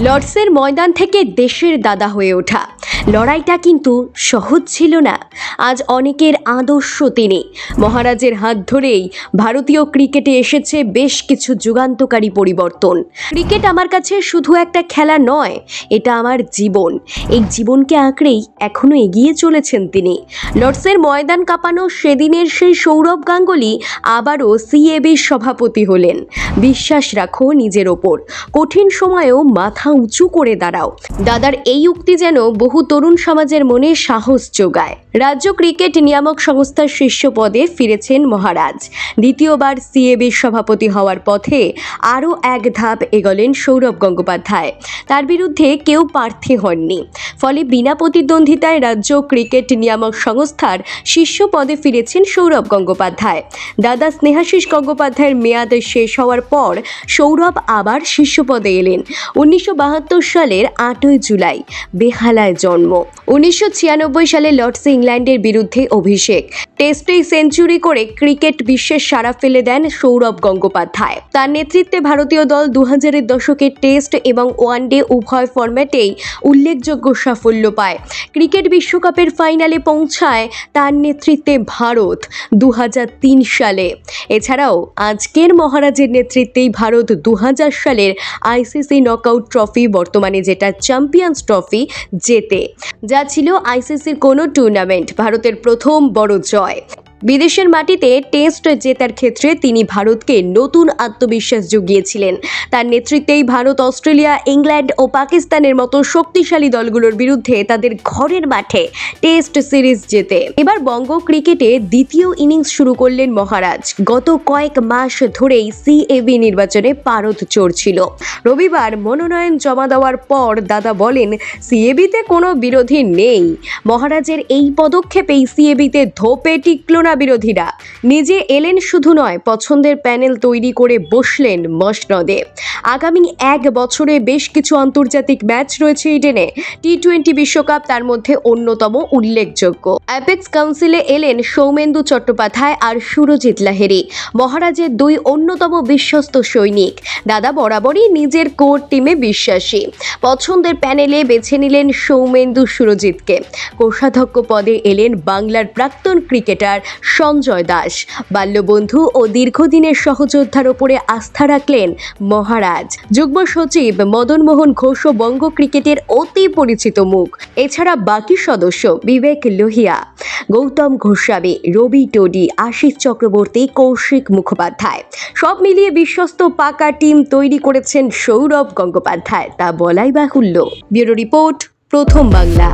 লর্ডসের ময়দান থেকে দেশের দাদা হয়ে ওঠা লড়াইটা কিন্তু সহজ ছিল না। আজ অনেকের আদর্শ তিনি। মহারাজের হাত ধরেই ভারতীয় ক্রিকেটে এসেছে বেশ কিছু যুগান্তকারী পরিবর্তন। ক্রিকেট আমার কাছে শুধু একটা খেলা নয়, এটা আমার জীবন। এই জীবনকে আঁকড়েই এখনো এগিয়ে চলেছেন তিনি। লর্ডসের ময়দান কাঁপানো সেদিনের সেই সৌরভ গাঙ্গুলি আবারও সিএবির সভাপতি হলেন। বিশ্বাস রাখো নিজের ওপর, কঠিন সময়েও মাথা উঁচু করে দাঁড়াও। দাদার এই উক্তি যেন বহু তরুণ সমাজের মনে সাহস যোগায়। রাজ্য ক্রিকেট নিয়ামক সংস্থার শীর্ষ পদে ফিরেছেন মহারাজ। দ্বিতীয়বার সিএবির সভাপতি হওয়ার পথে আরও এক ধাপ এগোলেন সৌরভ গঙ্গোপাধ্যায়। তার বিরুদ্ধে কেউ প্রার্থী হননি, ফলে বিনা প্রতিদ্বন্দ্বিতায় রাজ্য ক্রিকেট নিয়ামক সংস্থার শীর্ষ পদে ফিরেছেন সৌরভ গঙ্গোপাধ্যায়। দাদা স্নেহাশিস গঙ্গোপাধ্যায়ের মেয়াদ শেষ হওয়ার পর সৌরভ আবার শীর্ষ পদে এলেন। 1972 সালের 8ই জুলাই বেহালায় জন্ম। 1996 সালে লর্ডসে ইংল্যান্ডের বিরুদ্ধে অভিষেক। টেস্টেই সেঞ্চুরি করে ক্রিকেট বিশ্বের সাড়া ফেলে দেন সৌরভ গঙ্গোপাধ্যায়। তার নেতৃত্বে ভারতীয় দল 2000-এর দশকে টেস্ট এবং ওয়ানডে উভয় ফরম্যাটেই উল্লেখযোগ্য সাফল্য পায়। ক্রিকেট বিশ্বকাপের ফাইনালে পৌঁছায় তার নেতৃত্বে ভারত 2003 সালে। এছাড়াও আজকের মহারাজের নেতৃত্বেই ভারত 2000 সালের আইসিসি নকআউট ট্রফি, বর্তমানে যেটা চ্যাম্পিয়ন্স ট্রফি, জেতে, যা ছিল আইসিসির কোনো টুর্নামেন্ট ভারতের প্রথম বড় জয়। বিদেশের মাটিতে টেস্ট জেতার ক্ষেত্রে তিনি ভারতকে নতুন আত্মবিশ্বাস জুগিয়েছিলেন। তার নেতৃত্বেই ভারত অস্ট্রেলিয়া, ইংল্যান্ড ও পাকিস্তানের মতো শক্তিশালী দলগুলোর বিরুদ্ধে তাদের ঘরের মাঠে টেস্ট সিরিজ জেতে। এবার বঙ্গ ক্রিকেটে দ্বিতীয় ইনিংস শুরু করলেন মহারাজ। গত কয়েক মাস ধরেই সিএবি নির্বাচনে পারদ চড়ছিল। রবিবার মনোনয়ন জমা দেওয়ার পর দাদা বলেন, সিএবিতে কোনো বিরোধী নেই। মহারাজের এই পদক্ষেপেই সিএবিতে ধোপে টিকল না বিরোধীরা। নিজে এলেন শুধু নয়, পছন্দের প্যানেল তৈরি করে বসলেন মসনদে। আগামী এক বছরে বেশ কিছু আন্তর্জাতিক ম্যাচ রয়েছে ইডেনে। টি-20 বিশ্বকাপ তার মধ্যে অন্যতম উল্লেখযোগ্য। অ্যাপেক্স কাউন্সিলে এলেন সৌমেন্দু চট্টোপাধ্যায় আর সুরজিৎ লাহিড়ী, মহারাজের দুই অন্যতম বিশ্বস্ত সৈনিক। দাদা বরাবরই নিজের কোর টিমে বিশ্বাসী। পছন্দের প্যানেলে বেছে নিলেন সৌমেন্দু সুরজিৎকে। কোষাধ্যক্ষ পদে এলেন বাংলার প্রাক্তন ক্রিকেটার সঞ্জয় দাস। বাল্যবন্ধু ও দীর্ঘদিনের সহযোদ্ধার ওপরে আস্থা রাখলেন মহারাজ। যুগ্ম সচিব মদন মোহন ঘোষ বঙ্গ ক্রিকেটের অতি পরিচিত মুখ। এছাড়া বাকি সদস্য বিবেক লোহিয়া, গৌতম গোস্বামী, রবি টোডি, আশিস চক্রবর্তী, কৌশিক মুখোপাধ্যায়, সব মিলিয়ে বিশ্বস্ত পাকা টিম তৈরি করেছেন সৌরভ গঙ্গোপাধ্যায়, তা বলাই বাহুল্য। ব্যুরো রিপোর্ট, প্রথম বাংলা।